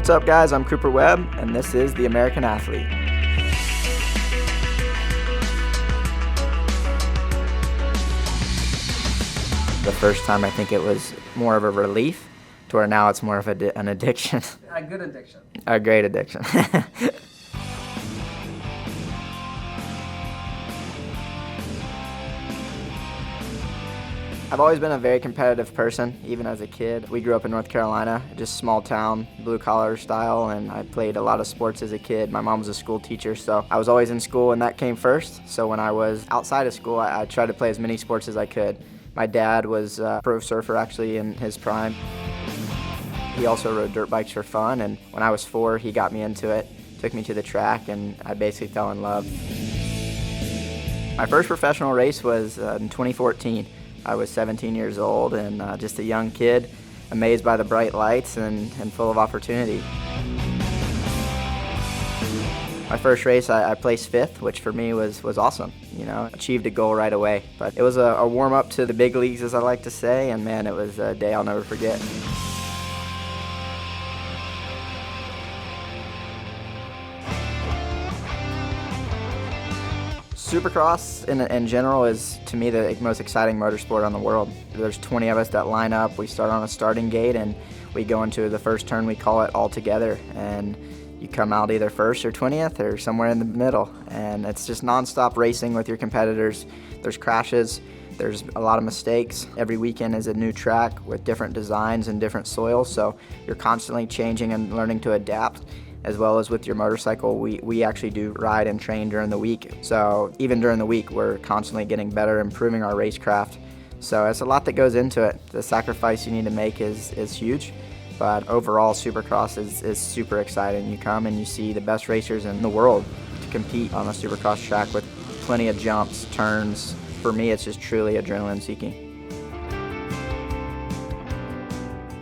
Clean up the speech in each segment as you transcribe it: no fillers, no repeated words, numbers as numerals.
What's up, guys? I'm Cooper Webb, and this is The American Athlete. The first time, I think it was more of a relief, to where now it's more of an addiction. A good addiction. A great addiction. I've always been a very competitive person, even as a kid. We grew up in North Carolina, just small town, blue-collar style, and I played a lot of sports as a kid. My mom was a school teacher, so I was always in school, and that came first. So when I was outside of school, I tried to play as many sports as I could. My dad was a pro surfer, actually, in his prime. He also rode dirt bikes for fun, and when I was 4, he got me into it, took me to the track, and I basically fell in love. My first professional race was in 2014. I was 17 years old and just a young kid, amazed by the bright lights and full of opportunity. My first race, I placed 5th, which for me was awesome. You know, achieved a goal right away. But it was a warm-up to the big leagues, as I like to say, and man, it was a day I'll never forget. Supercross in general is, to me, the most exciting motorsport on the world. There's 20 of us that line up. We start on a starting gate and we go into the first turn, we call it, all together. And you come out either first or 20th or somewhere in the middle. And it's just nonstop racing with your competitors. There's crashes. There's a lot of mistakes. Every weekend is a new track with different designs and different soils. So you're constantly changing and learning to adapt. As well as with your motorcycle, we actually do ride and train during the week. So even during the week, we're constantly getting better, improving our racecraft. So it's a lot that goes into it. The sacrifice you need to make is huge. But overall, Supercross is super exciting. You come and you see the best racers in the world to compete on a Supercross track with plenty of jumps, turns. For me, it's just truly adrenaline-seeking.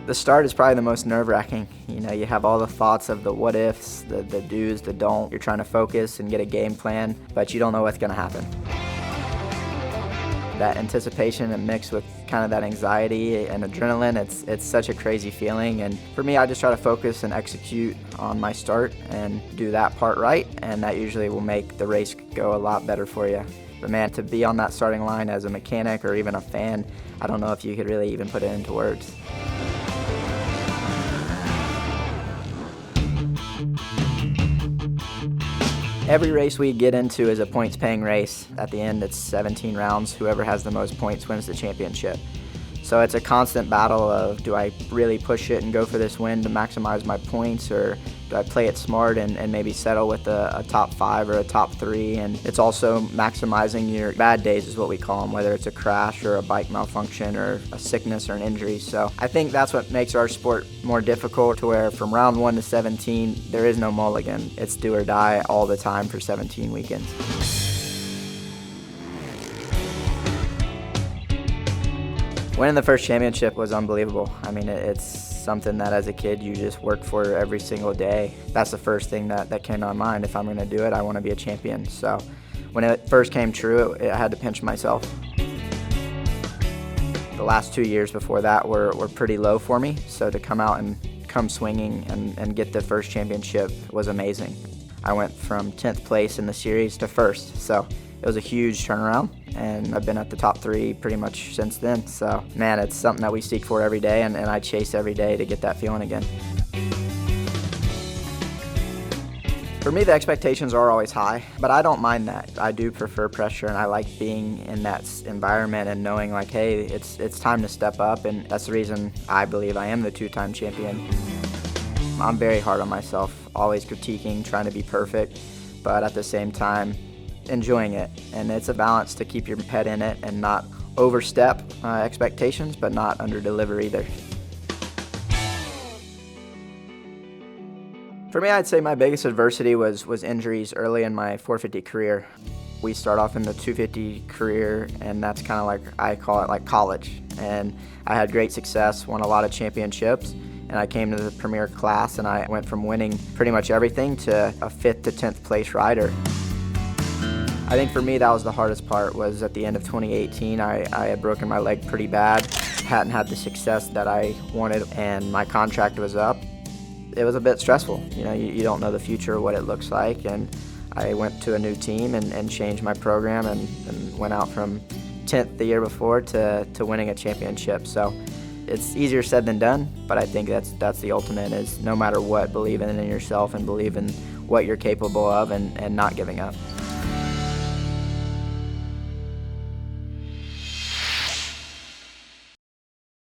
The start is probably the most nerve-wracking. You know, you have all the thoughts of the what-ifs, the do's, the don't. You're trying to focus and get a game plan, but you don't know what's going to happen. That anticipation and mixed with kind of that anxiety and adrenaline, it's such a crazy feeling. And for me, I just try to focus and execute on my start and do that part right, and that usually will make the race go a lot better for you. But man, to be on that starting line as a mechanic or even a fan, I don't know if you could really even put it into words. Every race we get into is a points-paying race. At the end, it's 17 rounds. Whoever has the most points wins the championship. So it's a constant battle of, do I really push it and go for this win to maximize my points, or do I play it smart and maybe settle with a top 5 or a top 3? And it's also maximizing your bad days, is what we call them, whether it's a crash or a bike malfunction or a sickness or an injury. So I think that's what makes our sport more difficult, to where from round 1 to 17, there is no mulligan. It's do or die all the time for 17 weekends. Winning the first championship was unbelievable. I mean, it's something that as a kid you just work for every single day. That's the first thing that came to my mind. If I'm going to do it, I want to be a champion. So when it first came true, I had to pinch myself. The last 2 years before that were pretty low for me, so to come out and come swinging and get the first championship was amazing. I went from 10th place in the series to 1st, so it was a huge turnaround, and I've been at the top 3 pretty much since then. So, man, it's something that we seek for every day, and I chase every day to get that feeling again. For me, the expectations are always high, but I don't mind that. I do prefer pressure, and I like being in that environment and knowing, like, hey, it's time to step up, and that's the reason I believe I am the 2-time champion. I'm very hard on myself, always critiquing, trying to be perfect, but at the same time, enjoying it. And it's a balance to keep your head in it and not overstep expectations, but not under-deliver either. For me, I'd say my biggest adversity was injuries early in my 450 career. We start off in the 250 career, and that's kind of like, I call it like college. And I had great success, won a lot of championships, and I came to the premier class, and I went from winning pretty much everything to a 5th to 10th place rider. I think for me that was the hardest part, was at the end of 2018 I had broken my leg pretty bad, hadn't had the success that I wanted, and my contract was up. it was a bit stressful. You don't know the future, what it looks like, and I went to a new team and changed my program and went out from 10th the year before to winning a championship. So it's easier said than done, but I think that's the ultimate, is no matter what, believing in yourself and believe in what you're capable of and not giving up.